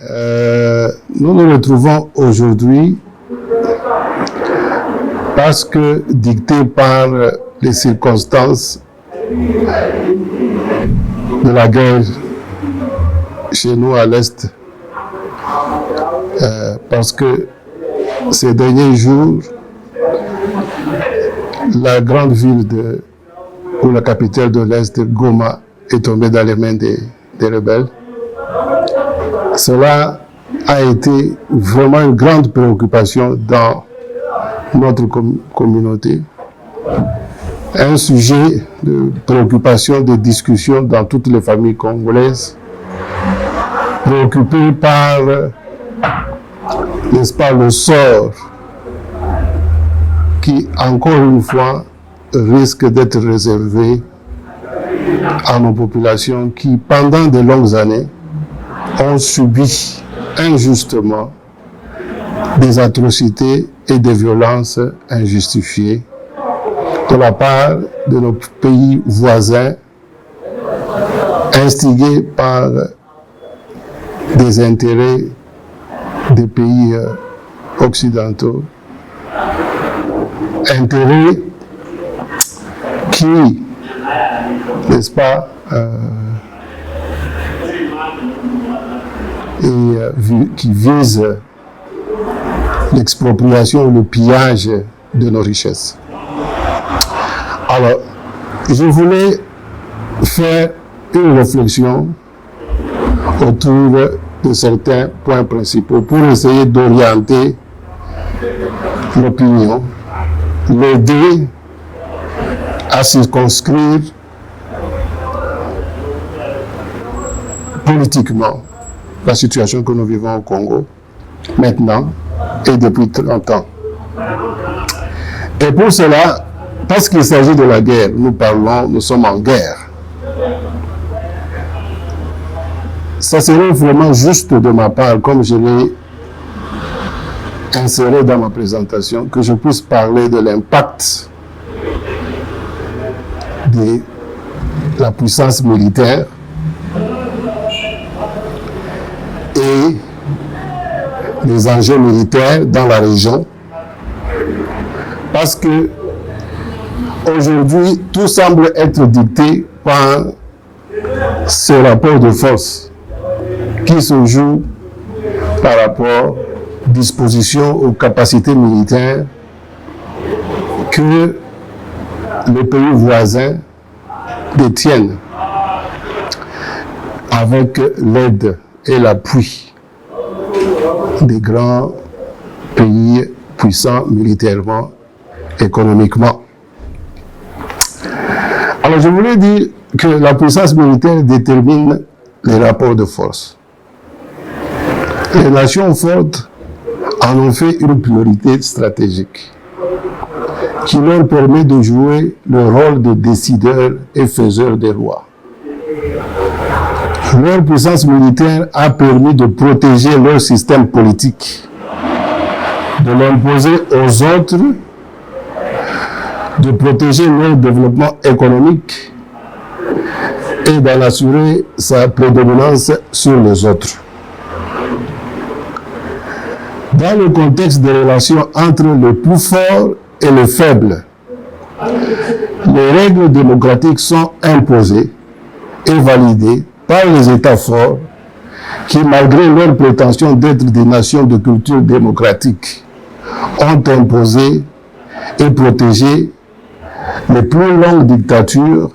Nous nous retrouvons aujourd'hui parce que, dicté par les circonstances de la guerre chez nous à l'Est, parce que ces derniers jours, la grande ville ou la capitale de l'Est, Goma, est tombée dans les mains des rebelles. Cela a été vraiment une grande préoccupation dans notre communauté. Un sujet de préoccupation, de discussion dans toutes les familles congolaises, préoccupées par, n'est-ce pas, le sort qui, encore une fois, risque d'être réservé à nos populations qui, pendant de longues années, ont subi injustement des atrocités et des violences injustifiées de la part de nos pays voisins, instigés par des intérêts des pays occidentaux, intérêts qui, n'est-ce pas, qui visent l'expropriation ou le pillage de nos richesses. Alors, je voulais faire une réflexion autour de certains points principaux pour essayer d'orienter l'opinion, l'aider à circonscrire politiquement la situation que nous vivons au Congo maintenant et depuis 30 ans. Et pour cela, parce qu'il s'agit de la guerre, nous sommes en guerre. Ça serait vraiment juste de ma part, comme je l'ai inséré dans ma présentation, que je puisse parler de l'impact de la puissance militaire et les enjeux militaires dans la région, parce que aujourd'hui, tout semble être dicté par ce rapport de force qui se joue par rapport aux dispositions, aux capacités militaires que les pays voisins détiennent avec l'aide et l'appui des grands pays puissants militairement, économiquement. Alors je voulais dire que la puissance militaire détermine les rapports de force. Les nations fortes en ont fait une priorité stratégique qui leur permet de jouer le rôle de décideurs et faiseurs des lois. Leur puissance militaire a permis de protéger leur système politique, de l'imposer aux autres, de protéger leur développement économique et d'en assurer sa prédominance sur les autres. Dans le contexte des relations entre les plus forts et les faibles, les règles démocratiques sont imposées et validées par les États forts qui, malgré leur prétention d'être des nations de culture démocratique, ont imposé et protégé les plus longues dictatures,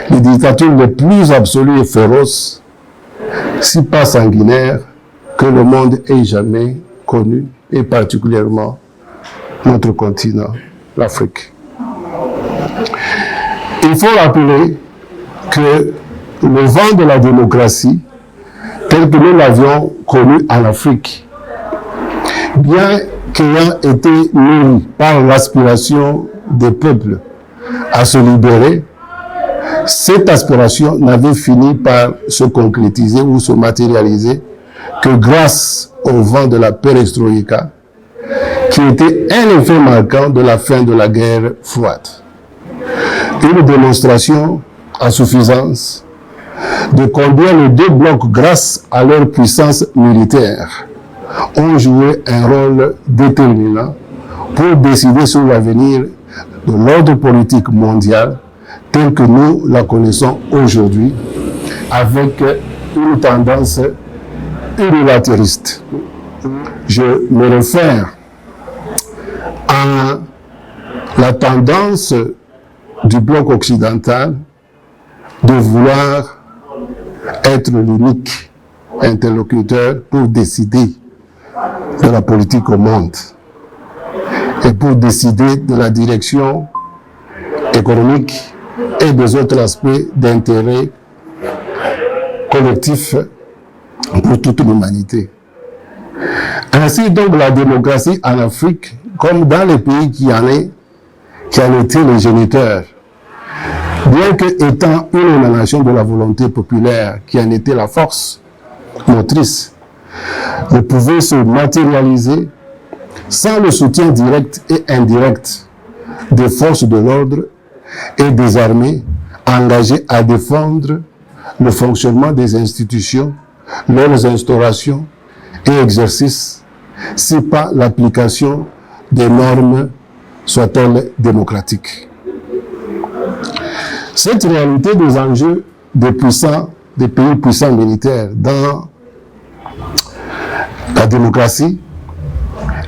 les dictatures les plus absolues et féroces, si pas sanguinaires, que le monde ait jamais connues, et particulièrement notre continent, l'Afrique. Il faut rappeler que le vent de la démocratie, tel que nous l'avions connu en Afrique, bien qu'ayant été nourri par l'aspiration des peuples à se libérer, cette aspiration n'avait fini par se concrétiser ou se matérialiser que grâce au vent de la perestroïka, qui était un effet marquant de la fin de la guerre froide. Une démonstration à suffisance de combien les deux blocs, grâce à leur puissance militaire, ont joué un rôle déterminant pour décider sur l'avenir de l'ordre politique mondial tel que nous la connaissons aujourd'hui, avec une tendance unilatériste. Je me réfère à la tendance du bloc occidental de vouloir être l'unique interlocuteur pour décider de la politique au monde et pour décider de la direction économique et des autres aspects d'intérêt collectif pour toute l'humanité. Ainsi donc la démocratie en Afrique, comme dans les pays qui en étaient les géniteurs, bien qu'étant une émanation de la volonté populaire qui en était la force motrice, ne pouvait se matérialiser sans le soutien direct et indirect des forces de l'ordre et des armées engagées à défendre le fonctionnement des institutions, leurs instaurations et exercices, si pas l'application des normes soient-elles démocratiques. Cette réalité des enjeux des pays puissants militaires dans la démocratie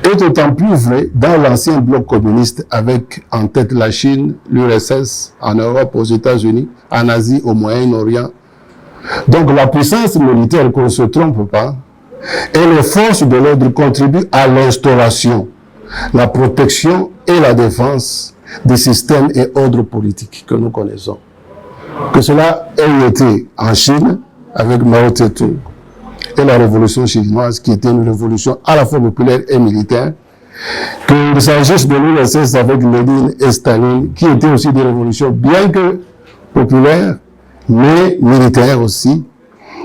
est d'autant plus vrai dans l'ancien bloc communiste avec en tête la Chine, l'URSS, en Europe, aux États-Unis, en Asie, au Moyen-Orient. Donc la puissance militaire, qu'on ne se trompe pas, et les forces de l'ordre contribuent à l'instauration, la protection et la défense des systèmes et ordres politiques que nous connaissons. Que cela ait été en Chine, avec Mao Tse-tung, et la révolution chinoise, qui était une révolution à la fois populaire et militaire, qu'il s'agisse de l'URSS avec Lénine et Staline, qui étaient aussi des révolutions bien que populaires, mais militaires aussi.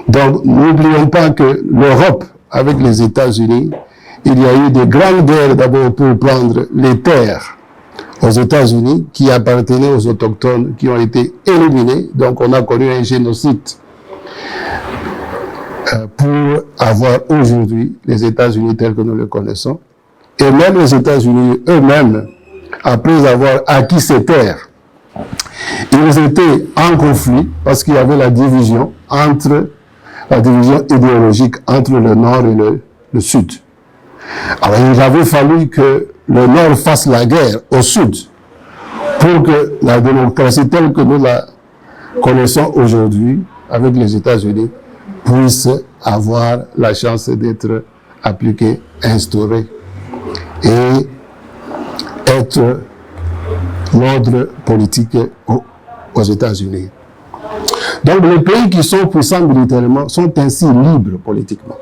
Donc, n'oublions pas que l'Europe, avec les États-Unis, il y a eu des grandes guerres d'abord pour prendre les terres aux États-Unis qui appartenaient aux autochtones, qui ont été éliminés. Donc, on a connu un génocide pour avoir aujourd'hui les États-Unis tels que nous les connaissons. Et même les États-Unis eux-mêmes, après avoir acquis ces terres, ils étaient en conflit parce qu'il y avait la division idéologique entre le Nord et le Sud. Alors il avait fallu que le Nord fasse la guerre au Sud pour que la démocratie telle que nous la connaissons aujourd'hui avec les États-Unis puisse avoir la chance d'être appliquée, instaurée et être l'ordre politique aux États-Unis. Donc les pays qui sont puissants militairement sont ainsi libres politiquement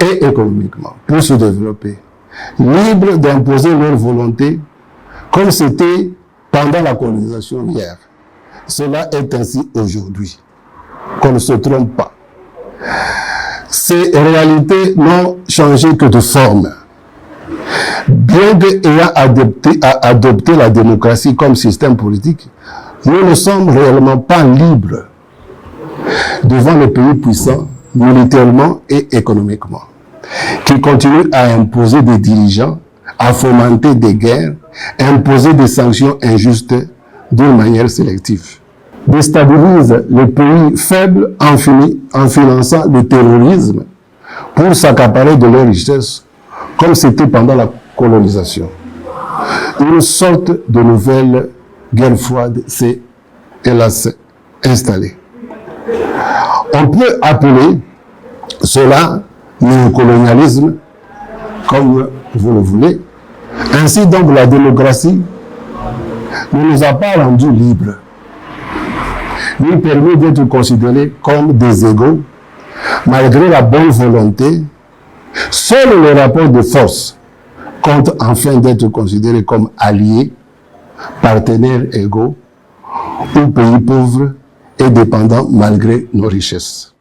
et économiquement pour se développer, libres d'imposer leur volonté comme c'était pendant la colonisation hier. Cela est ainsi aujourd'hui, qu'on ne se trompe pas. Ces réalités n'ont changé que de forme. Bien qu'ayant adopté la démocratie comme système politique, nous ne sommes réellement pas libres devant les pays puissants, militairement et économiquement, qui continuent à imposer des dirigeants, à fomenter des guerres, imposer des sanctions injustes d'une manière sélective. Déstabilisent les pays faibles en finançant le terrorisme pour s'accaparer de leurs richesses, comme c'était pendant la colonisation. Une sorte de nouvelle guerre froide s'est, hélas, installée. On peut appeler cela néocolonialisme, comme vous le voulez. Ainsi donc la démocratie ne nous a pas rendus libres, nous permet d'être considérés comme des égaux, malgré la bonne volonté. Seul le rapport de force compte enfin d'être considéré comme alliés, partenaires égaux, ou pays pauvres et dépendants malgré nos richesses.